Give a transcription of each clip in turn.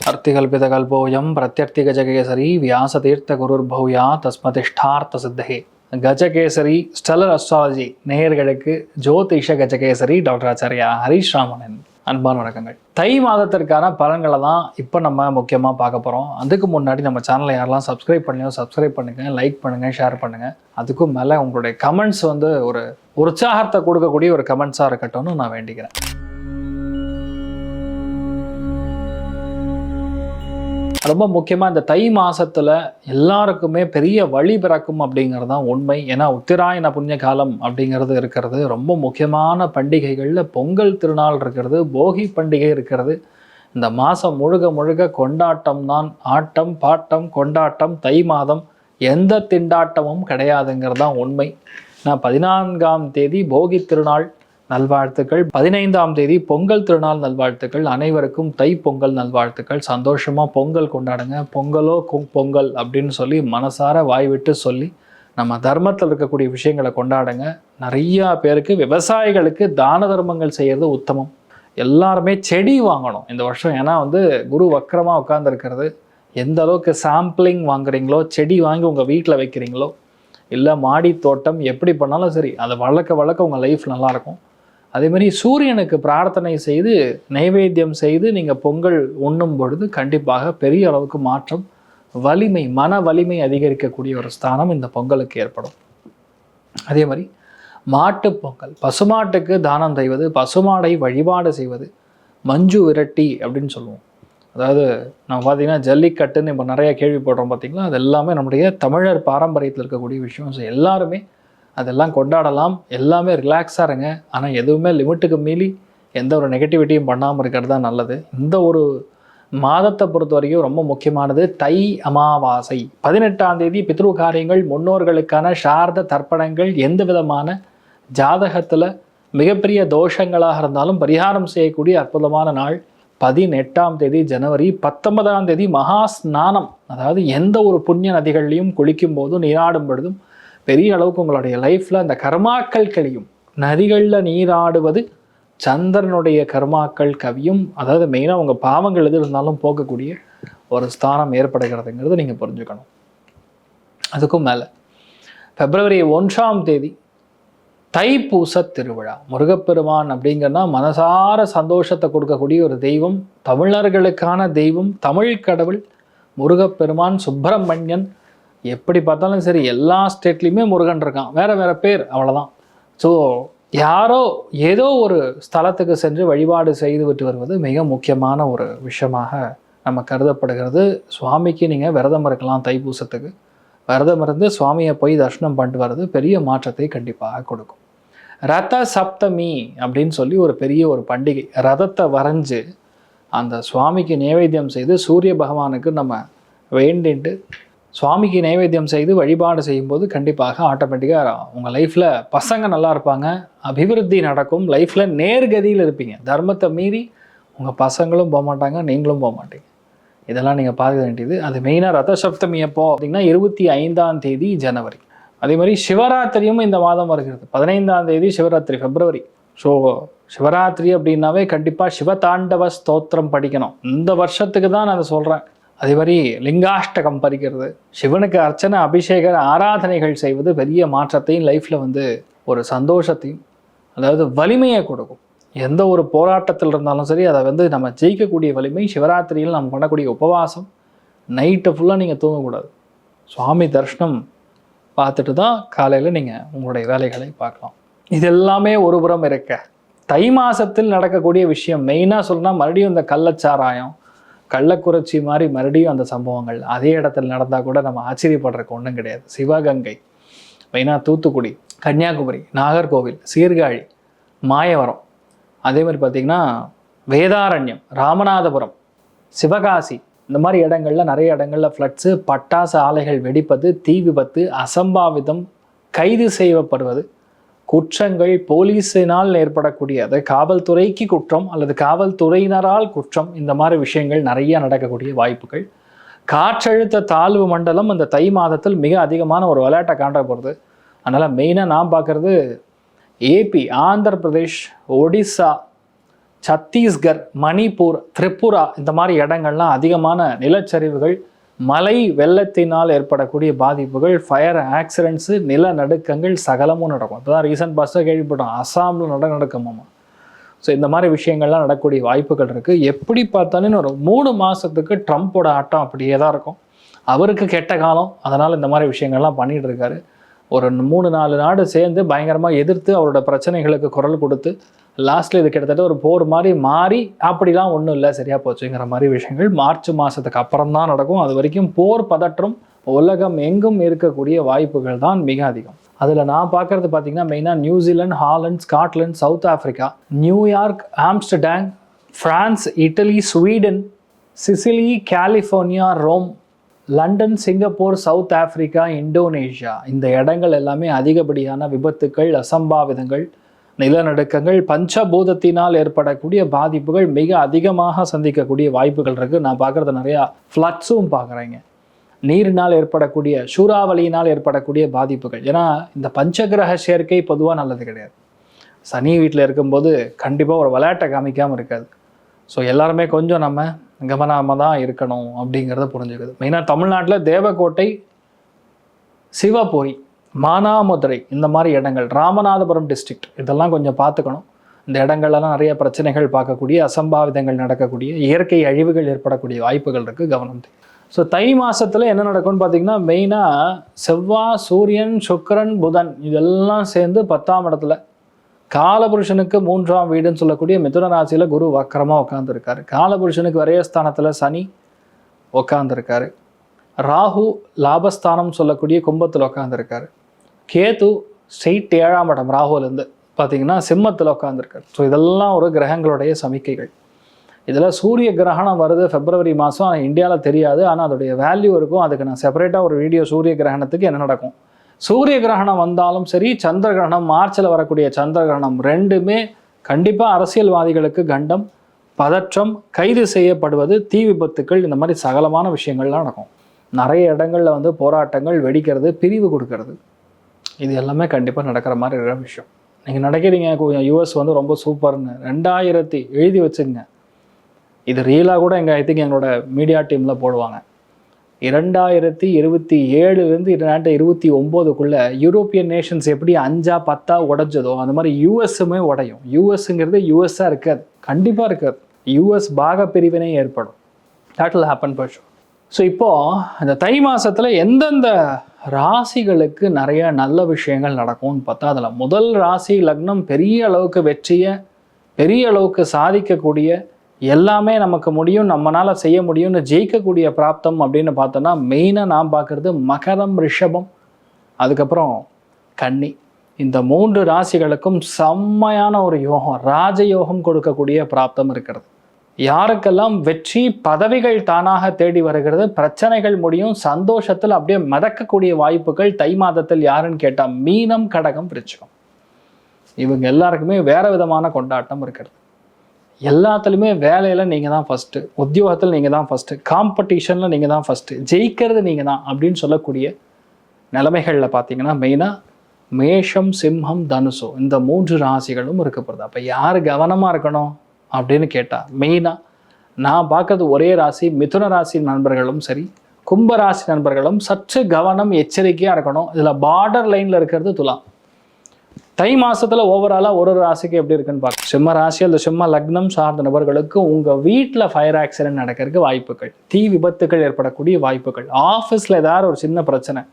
अर्तिकल्पितकल्पोऽयं प्रत्यर्थिगजकेसरी व्यासतीर्थगुरुर्भूया तस्मतिष्ठार्த்த சித்தஹே. Gajakesari stellar astrology நேயர்களுக்கு ஜோதிஷ Gajakesari doctor Acharya Harish ராமனின் அன்பான வணக்கங்கள். தை மாதத்திற்கான பலன்களை தான் இப்போ நம்ம முக்கியமாக பார்க்க போகிறோம். அதுக்கு முன்னாடி நம்ம சேனலை யாரெல்லாம் சப்ஸ்கிரைப் பண்ணியோ சப்ஸ்கிரைப் பண்ணுங்கள், லைக் பண்ணுங்கள், ஷேர் பண்ணுங்கள். அதுக்கும் மேலே உங்களுடைய கமெண்ட்ஸ் ஒரு உற்சாகத்தை கொடுக்கக்கூடிய ஒரு கமெண்ட்ஸாக இருக்கட்டும்னு நான் வேண்டிக்கிறேன். ரொம்ப முக்கியமாக இந்த தை மாதத்தில் எல்லாருக்குமே பெரிய வழி பிறக்கும் அப்படிங்கிறது தான் உண்மை. ஏன்னா உத்திராயண புண்ணிய காலம் அப்படிங்கிறது இருக்கிறது. ரொம்ப முக்கியமான பண்டிகைகளில் பொங்கல் திருநாள் இருக்கிறது, போகி பண்டிகை இருக்கிறது. இந்த மாதம் முழுக்க முழுக்க கொண்டாட்டம் தான். ஆட்டம் பாட்டம் கொண்டாட்டம். தை மாதம் எந்த திண்டாட்டமும் கிடையாதுங்கிறது தான் உண்மை. நான் 14ஆம் தேதி போகி திருநாள் நல்வாழ்த்துக்கள், 15ஆம் தேதி பொங்கல் திருநாள் நல்வாழ்த்துக்கள். அனைவருக்கும் தை பொங்கல் நல்வாழ்த்துக்கள். சந்தோஷமாக பொங்கல் கொண்டாடுங்க. பொங்கலோ பொங்கல் அப்படின்னு சொல்லி மனசார வாய் விட்டு சொல்லி நம்ம தர்மத்தில் இருக்கக்கூடிய விஷயங்களை கொண்டாடுங்க. நிறையா பேருக்கு விவசாயிகளுக்கு தான தர்மங்கள் செய்கிறது உத்தமம். எல்லாருமே செடி வாங்கணும் இந்த வருஷம். ஏன்னா குரு வக்கரமாக உட்காந்துருக்கிறது. எந்த அளவுக்கு சாம்பிளிங் வாங்குறீங்களோ, செடி வாங்கி உங்கள் வீட்டில் வைக்கிறீங்களோ, இல்லை மாடி தோட்டம் எப்படி பண்ணாலும் சரி, அதை வளர்க்க உங்கள் லைஃப் நல்லாயிருக்கும். அதேமாதிரி சூரியனுக்கு பிரார்த்தனை செய்து நைவேத்தியம் செய்து நீங்கள் பொங்கல் உண்ணும் பொழுது கண்டிப்பாக பெரிய அளவுக்கு மாற்றம், வலிமை, மன வலிமை அதிகரிக்கக்கூடிய ஒரு ஸ்தானம் இந்த பொங்கலுக்கு ஏற்படும். அதே மாதிரி மாட்டு பொங்கல், பசுமாட்டுக்கு தானம் செய்வது, பசுமாடை வழிபாடு செய்வது, மஞ்சு விரட்டி அப்படின்னு சொல்லுவோம். அதாவது நம்ம பார்த்திங்கன்னா ஜல்லிக்கட்டுன்னு இப்போ நிறையா கேள்விப்படுறோம் பார்த்திங்களா. அது எல்லாமே நம்முடைய தமிழர் பாரம்பரியத்தில் இருக்கக்கூடிய விஷயம். ஸோ எல்லாருமே அதெல்லாம் கொண்டாடலாம். எல்லாமே ரிலாக்ஸாக இருங்க. ஆனால் எதுவுமே லிமிட்டுக்கு மீறி எந்த ஒரு நெகட்டிவிட்டியும் பண்ணாமல் இருக்கிறது தான் நல்லது. இந்த ஒரு மாதத்தை பொறுத்த வரைக்கும் ரொம்ப முக்கியமானது தை அமாவாசை. 18ஆம் தேதி பித்ரு காரியங்கள், முன்னோர்களுக்கான சார்த தர்ப்பணங்கள், எந்த விதமான ஜாதகத்தில் மிகப்பெரிய தோஷங்களாக இருந்தாலும் பரிகாரம் செய்யக்கூடிய அற்புதமான நாள். 18ஆம் தேதி ஜனவரி. 19ஆம் தேதி மகா ஸ்நானம். அதாவது எந்த ஒரு புண்ணிய நதிகள்லையும் குளிக்கும் போதும் நீராடும் பொழுதும் பெரிய அளவுக்கு உங்களுடைய லைஃப்பில் அந்த கர்மாக்கள் கழியும். நதிகளில் நீராடுவது சந்திரனுடைய கர்மாக்கள் கவியும். அதாவது மெயினாக உங்கள் பாவங்கள் எது இருந்தாலும் போகக்கூடிய ஒரு ஸ்தானம் ஏற்படுகிறதுங்கிறது நீங்கள் புரிஞ்சுக்கணும். அதுக்கும் மேலே பிப்ரவரி 1ஆம் தேதி தைப்பூச திருவிழா. முருகப்பெருமான் அப்படிங்கன்னா மனசார சந்தோஷத்தை கொடுக்கக்கூடிய ஒரு தெய்வம், தமிழர்களுக்கான தெய்வம், தமிழ் கடவுள் முருகப்பெருமான். சுப்பிரமணியன் எப்படி பார்த்தாலும் சரி எல்லா ஸ்டேட்லேயுமே முருகன் இருக்கான், வேறு பேர், அவ்வளோதான். ஸோ யாரோ ஏதோ ஒரு ஸ்தலத்துக்கு சென்று வழிபாடு செய்து விட்டு வருவது மிக முக்கியமான ஒரு விஷயமாக நம்ம கருதப்படுகிறது. சுவாமிக்கு நீங்கள் விரதம் இருக்கலாம். தைப்பூசத்துக்கு விரதம் இருந்து சுவாமியை போய் தரிசனம் பண்ணிட்டு வர்றது பெரிய மாற்றத்தை கண்டிப்பாக கொடுக்கும். ரத சப்தமி அப்படின்னு சொல்லி ஒரு பெரிய ஒரு பண்டிகை. ரதத்தை வரைஞ்சு அந்த சுவாமிக்கு நைவேத்தியம் செய்து சூரிய பகவானுக்கு நம்ம வேண்டிட்டு சுவாமிக்கு நைவேத்தியம் செய்து வழிபாடு செய்யும்போது கண்டிப்பாக ஆட்டோமேட்டிக்காக உங்கள் லைஃப்பில் பசங்க நல்லா இருப்பாங்க, அபிவிருத்தி நடக்கும், லைஃப்பில் நேர்கதியில் இருப்பீங்க. தர்மத்தை மீறி உங்கள் பசங்களும் போக மாட்டாங்க, நீங்களும் போக மாட்டீங்க. இதெல்லாம் நீங்கள் பார்க்க வேண்டியது. அது மெயினாக ரத சப்தமி எப்போ அப்படின்னா 25ஆம் தேதி ஜனவரி. அதே மாதிரி சிவராத்திரியும் இந்த மாதம் வருகிறது. 15ஆம் தேதி சிவராத்திரி, பிப்ரவரி. ஸோ சிவராத்திரி அப்படின்னாவே கண்டிப்பாக சிவதாண்டவ ஸ்தோத்திரம் படிக்கணும். இந்த வருஷத்துக்கு தான் நான் அதை சொல்கிறேன். அதே மாதிரி லிங்காஷ்டகம் படிக்கிறது, சிவனுக்கு அர்ச்சனை, அபிஷேக ஆராதனைகள் செய்வது பெரிய மாற்றத்தையும் லைஃப்பில் ஒரு சந்தோஷத்தையும், அதாவது வலிமையை கொடுக்கும். எந்த ஒரு போராட்டத்தில் இருந்தாலும் சரி அதை நம்ம ஜெயிக்கக்கூடிய வலிமை. சிவராத்திரியில் நம்ம பண்ணக்கூடிய உபவாசம், நைட்டு ஃபுல்லாக நீங்கள் தூங்கக்கூடாது. சுவாமி தரிசனம் பார்த்துட்டு தான் காலையில் நீங்கள் உங்களுடைய வேலைகளை பார்க்கலாம். இது எல்லாமே ஒரு புறம் இருக்க, தை மாதத்தில் நடக்கக்கூடிய விஷயம் மெயினாக சொல்லணும்னா மறுபடியும் இந்த கள்ளச்சாராயம், கள்ளக்குறிச்சி மாதிரி மறுபடியும் அந்த சம்பவங்கள் அதே இடத்துல நடந்தால் கூட நம்ம ஆச்சரியப்படுறதுக்கு ஒன்றும் கிடையாது. சிவகங்கை, மெயினாக தூத்துக்குடி, கன்னியாகுமரி, நாகர்கோவில், சீர்காழி, மாயவரம், அதே மாதிரி பார்த்திங்கன்னா வேதாரண்யம், ராமநாதபுரம், சிவகாசி, இந்த மாதிரி இடங்களில் நிறைய இடங்களில் ஃப்ளட்ஸு, பட்டாசு ஆலைகள் வெடிப்பது, தீ விபத்து, அசம்பாவிதம், கைது செய்யப்படுவது, குற்றங்கள் போலீஸினால் ஏற்படக்கூடிய, அது காவல்துறைக்கு குற்றம் அல்லது காவல்துறையினரால் குற்றம், இந்த மாதிரி விஷயங்கள் நிறைய நடக்கக்கூடிய வாய்ப்புகள். காற்றழுத்த தாழ்வு மண்டலம் அந்த தை மாதத்தில் மிக அதிகமான ஒரு விளையாட்டை காண்ட போகிறது. அதனால் மெயினாக நான் பார்க்குறது ஏபி, ஆந்திர பிரதேஷ், ஒடிசா, சத்தீஸ்கர், மணிப்பூர், திரிபுரா இந்த மாதிரி இடங்கள்லாம் அதிகமான நிலச்சரிவுகள், மழை வெள்ளத்தினால் ஏற்படக்கூடிய பாதிப்புகள், ஃபயர் ஆக்சிடென்ட்ஸு, நிலநடுக்கங்கள் சகலமும் நடக்கும். இப்போ தான் ரீசன்ட் பாஸ்ட்டாக கேள்விப்பட்டோம், அஸ்ஸாமில் நடக்குமாமா. ஸோ இந்த மாதிரி விஷயங்கள்லாம் நடக்கக்கூடிய வாய்ப்புகள் இருக்குது. எப்படி பார்த்தாலும் ஒரு 3 மாதத்துக்கு ட்ரம்ப்போட ஆட்டம் அப்படியே தான் இருக்கும். அவருக்கு கெட்ட காலம், அதனால் இந்த மாதிரி விஷயங்கள்லாம் பண்ணிகிட்டு இருக்காரு. ஒரு 3-4 நாடு சேர்ந்து பயங்கரமாக எதிர்த்து அவரோட பிரச்சனைகளுக்கு குரல் கொடுத்து லாஸ்ட்டில் இது கிட்டத்தட்ட ஒரு போர் மாதிரி மாறி அப்படிலாம் ஒன்றும் இல்லை சரியாக போச்சுங்கிற மாதிரி விஷயங்கள் மார்ச் மாதத்துக்கு அப்புறம் தான் நடக்கும். அது வரைக்கும் போர் பதற்றம் உலகம் எங்கும் இருக்கக்கூடிய வாய்ப்புகள் தான் மிக அதிகம். அதில் நான் பார்க்குறது பார்த்திங்கன்னா மெயினாக New Zealand, Holland, Scotland, South Africa, New York, Amsterdam, France, Italy, Sweden, Sicily, California, Rome, London, Singapore, South Africa, Indonesia இந்த இடங்கள் எல்லாமே அதிகப்படியான விபத்துக்கள், அசம்பாவிதங்கள், நிலநடுக்கங்கள், பஞ்சபூதத்தினால் ஏற்படக்கூடிய பாதிப்புகள் மிக அதிகமாக சந்திக்கக்கூடிய வாய்ப்புகள் இருக்குது. நான் பார்க்குறது நிறையா ஃப்ளட்ஸும் பார்க்குறேங்க. நீரினால் ஏற்படக்கூடிய, சூறாவளியினால் ஏற்படக்கூடிய பாதிப்புகள். ஏன்னா இந்த பஞ்சகிரக சேர்க்கை பொதுவாக நல்லது கிடையாது. சனி வீட்டில் இருக்கும்போது கண்டிப்பாக ஒரு விளையாட்டை காமிக்காமல் இருக்காது. ஸோ எல்லாருமே கொஞ்சம் நம்ம கவனமாக தான் இருக்கணும் அப்படிங்கிறத புரிஞ்சுக்குது. மெயினாக தமிழ்நாட்டில் தேவக்கோட்டை, சிவபுரி, மானாமதுரை இந்த மாதிரி இடங்கள், ராமநாதபுரம் டிஸ்ட்ரிக்ட் இதெல்லாம் கொஞ்சம் பார்த்துக்கணும். இந்த இடங்கள்லாம் நிறைய பிரச்சனைகள் பார்க்கக்கூடிய, அசம்பாவிதங்கள் நடக்கக்கூடிய, இயற்கை அழிவுகள் ஏற்படக்கூடிய வாய்ப்புகள் இருக்குது. கவனம் தேவை. ஸோ தை மாதத்தில் என்ன நடக்கும்னு பார்த்திங்கன்னா மெயினாக செவ்வாய், சூரியன், சுக்கிரன், புதன் இதெல்லாம் சேர்ந்து 10ஆம் இடத்துல காலபுருஷனுக்கு 3ஆம் வீடுன்னு சொல்லக்கூடிய மிதுன ராசியில் குரு வக்கரமாக உட்காந்துருக்காரு. காலபுருஷனுக்கு விரயஸ்தானத்தில் சனி உட்காந்துருக்காரு. ராகு லாபஸ்தானம் சொல்லக்கூடிய கும்பத்தில் உட்காந்துருக்காரு. கேது ஸ்ட்ரெயிட் 7ஆம் இடம் ராகுலேருந்து பார்த்திங்கன்னா சிம்மத்தில் உட்காந்துருக்காரு. ஸோ இதெல்லாம் ஒரு கிரகங்களுடைய சமிக்கைகள். இதில் சூரிய கிரகணம் வருது பிப்ரவரி மாதம். இந்தியாவில் தெரியாது, ஆனால் அதோடைய வேல்யூ இருக்கும். அதுக்கு நான் செப்பரேட்டாக ஒரு வீடியோ சூரிய கிரகணத்துக்கு என்ன நடக்கும். சூரிய கிரகணம் வந்தாலும் சரி, சந்திர கிரகணம், மார்ச்சில் வரக்கூடிய சந்திர கிரகணம் ரெண்டுமே கண்டிப்பாக அரசியல்வாதிகளுக்கு கண்டம், பதற்றம், கைது செய்யப்படுவது, தீ விபத்துக்கள் இந்த மாதிரி சகலமான விஷயங்கள்லாம் நடக்கும். நிறைய இடங்களில் வந்து போராட்டங்கள், வெடிக்கிறது, பிரிவு கொடுக்கறது இது எல்லாமே கண்டிப்பாக நடக்கிற மாதிரி இருக்கிற விஷயம். நீங்கள் நினைக்கிறீங்க யூஎஸ் வந்து ரொம்ப சூப்பர்னு. 2000 எழுதி வச்சுங்க. இது ரீலாக கூட ஐ திங்க் எங்களோட மீடியா டீமில் போடுவாங்க. 2027 2029 யூரோப்பியன் நேஷன்ஸ் எப்படி 5 10 உடைஞ்சதோ அந்த மாதிரி யூஎஸ்ஸுமே உடையும். யூஎஸ்ங்கிறது யூஎஸ்ஸாக இருக்காது, கண்டிப்பாக இருக்காது. யூஎஸ் பாக பிரிவினை ஏற்படும். That will happen for sure. So இப்போது இந்த தை மாதத்தில் எந்தெந்த ராசிகளுக்கு நிறைய நல்ல விஷயங்கள் நடக்கும்னு பார்த்தா, அதில் முதல் ராசி லக்னம் பெரிய அளவுக்கு வெற்றியை, பெரிய அளவுக்கு சாதிக்கக்கூடிய, எல்லாமே நமக்கு முடியும், நம்மளால் செய்ய முடியும்னு ஜெயிக்கக்கூடிய பிராப்தம் அப்படின்னு பார்த்தோன்னா மெயினாக நான் பார்க்குறது மகரம், ரிஷபம், அதுக்கப்புறம் கன்னி. இந்த 3 ராசிகளுக்கும் செம்மையான ஒரு யோகம், ராஜயோகம் கொடுக்கக்கூடிய பிராப்தம் இருக்கிறது. யாருக்கெல்லாம் வெற்றி, பதவிகள் தானாக தேடி வருகிறது, பிரச்சனைகள் முடியும், சந்தோஷத்தில் அப்படியே மிதக்கக்கூடிய வாய்ப்புகள் தை மாதத்தில் யாருன்னு கேட்டால் மீனம், கடகம், விருச்சிகம். இவங்க எல்லாருக்குமே வேறு விதமான கொண்டாட்டம் இருக்கிறது. எல்லாத்துலேயுமே வேலையில் நீங்கள் தான் ஃபஸ்ட்டு, உத்தியோகத்தில் நீங்கள் தான் ஃபஸ்ட்டு, காம்படிஷனில் நீங்கள் தான் ஃபஸ்ட்டு, ஜெயிக்கிறது நீங்கள் தான் அப்படின்னு சொல்லக்கூடிய நிலைமைகளில் பார்த்தீங்கன்னா மெயினாக மேஷம், சிம்மம், தனுசு இந்த 3 ராசிகளும் இருக்கப்படுது. அப்போ யார் கவனமாக இருக்கணும் அப்படின்னு கேட்டால் மெயினாக நான் பார்க்கறது ஒரே ராசி, மிதுன ராசி நண்பர்களும் சரி, கும்ப ராசி நண்பர்களும் சற்று கவனம், எச்சரிக்கையாக இருக்கணும். இதில் பார்டர் லைனில் இருக்கிறது துலாம். தை மாதத்தில் ஓவராலாக ஒரு ராசிக்கு எப்படி இருக்குன்னு பார்க்க, சிம்ம ராசி அல்லது சிம்ம லக்னம் சார்ந்த நபர்களுக்கு உங்கள் வீட்டில் ஃபயர் ஆக்சிடென்ட் நடக்கிறதுக்கு வாய்ப்புகள், தீ விபத்துக்கள் ஏற்படக்கூடிய வாய்ப்புகள், ஆஃபீஸில் ஏதாவது ஒரு சின்ன பிரச்சனை,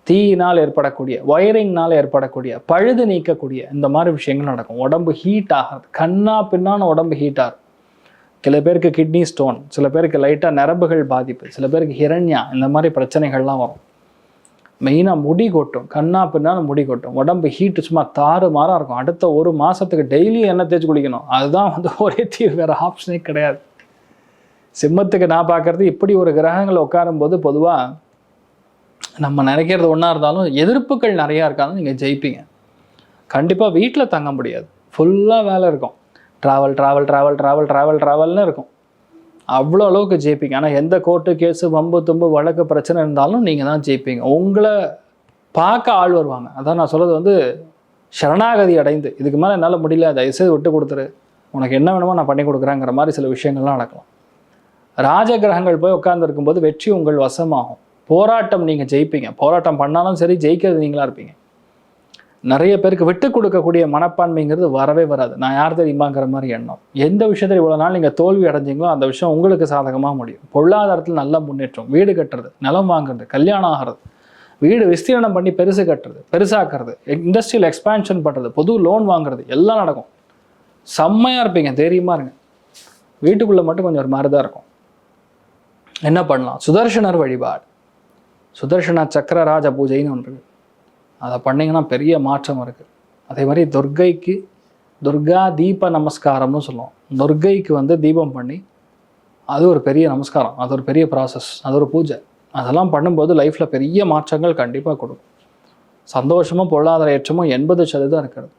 தீயினால் ஏற்படக்கூடிய, ஒயரிங்னால் ஏற்படக்கூடிய, பழுது நீக்கக்கூடிய இந்த மாதிரி விஷயங்கள் நடக்கும். உடம்பு ஹீட் ஆகாது, கண்ணா பின்னான உடம்பு ஹீட் ஆகும். சில பேருக்கு கிட்னி ஸ்டோன், சில பேருக்கு லைட்டாக நரம்புகள் பாதிப்பு, சில பேருக்கு ஹிரண்யா இந்த மாதிரி பிரச்சனைகள்லாம் வரும். மெயினாக முடி கொட்டும், கண்ணா பின்னாலும் முடி கொட்டும், உடம்பு ஹீட்டு சும்மா தாறுமாறாக இருக்கும். அடுத்த 1 மாதத்துக்கு டெய்லி எண்ணெய் தேய்ச்சி குளிக்கணும். அதுதான் வந்து ஒரே தீர்வு, வேறு ஆப்ஷனே கிடையாது. சிம்மத்துக்கு நான் பார்க்குறது இப்படி ஒரு கிரகங்கள் உட்காரும்போது பொதுவாக நம்ம நினைக்கிறது ஒன்றா இருந்தாலும் எதிர்ப்புகள் நிறையா இருக்காலும் நீங்கள் ஜெயிப்பீங்க. கண்டிப்பாக வீட்டில் தங்க முடியாது, ஃபுல்லாக வேலை இருக்கும், ட்ராவல்னு இருக்கும். அவ்வளோ அளவுக்கு ஜெயிப்பீங்க. ஆனால் எந்த கோர்ட்டு கேஸு, வம்பு தும்பு, வழக்கு பிரச்சனை இருந்தாலும் நீங்கள் தான் ஜெயிப்பீங்க. உங்களை பார்க்க ஆள் வருவாங்க. அதான் நான் சொல்கிறது வந்து சரணாகதி அடைந்து இதுக்கு மேலே என்னால் முடியல, தயவுசெய்து விட்டு கொடுத்துரு, உனக்கு என்ன வேணுமோ நான் பண்ணி கொடுக்குறேங்கிற மாதிரி சில விஷயங்கள்லாம் நடக்கலாம். ராஜகிரகங்கள் போய் உட்கார்ந்துருக்கும்போது வெற்றி உங்கள் வசமாகும். போராட்டம் நீங்கள் ஜெயிப்பீங்க. போராட்டம் பண்ணாலும் சரி, ஜெயிக்கிறது நீங்களாக இருப்பீங்க. நிறைய பேருக்கு விட்டு கொடுக்கக்கூடிய மனப்பான்மைங்கிறது வரவே வராது. நான் யார் தெரியுமாங்கிற மாதிரி எண்ணம். எந்த விஷயத்தில் இவ்வளோ நாள் நீங்கள் தோல்வி அடைஞ்சிங்களோ அந்த விஷயம் உங்களுக்கு சாதகமாக முடியும். பொருளாதாரத்தில் நல்ல முன்னேற்றம், வீடு கட்டுறது, நிலம் வாங்குறது, கல்யாணம் ஆகிறது, வீடு விஸ்தீரணம் பண்ணி பெருசாக்குறது, இண்டஸ்ட்ரியல் எக்ஸ்பேன்ஷன் பண்ணுறது, புது லோன் வாங்குறது எல்லாம் நடக்கும். செம்மையாக இருப்பீங்க, தைரியமாக இருங்க. வீட்டுக்குள்ளே மட்டும் கொஞ்சம் ஒரு மாதிரி தான் இருக்கும். என்ன பண்ணலாம்? சுதர்சனர் வழிபாடு, சுதர்சன சக்கரராஜ பூஜைன்னு ஒன்று இருக்குது. அதை பண்ணிங்கன்னா பெரிய மாற்றம் இருக்குது. அதே மாதிரி துர்க்கைக்கு துர்கா தீப நமஸ்காரம்னு சொல்லுவோம். துர்க்கைக்கு தீபம் பண்ணி அது ஒரு பெரிய நமஸ்காரம், அது ஒரு பெரிய ப்ராசஸ், அது ஒரு பூஜை. அதெல்லாம் பண்ணும்போது லைஃப்பில் பெரிய மாற்றங்கள் கண்டிப்பாக கொடுக்கும். சந்தோஷமும் பொருளாதார ஏற்றமும் 80% இருக்கிறது.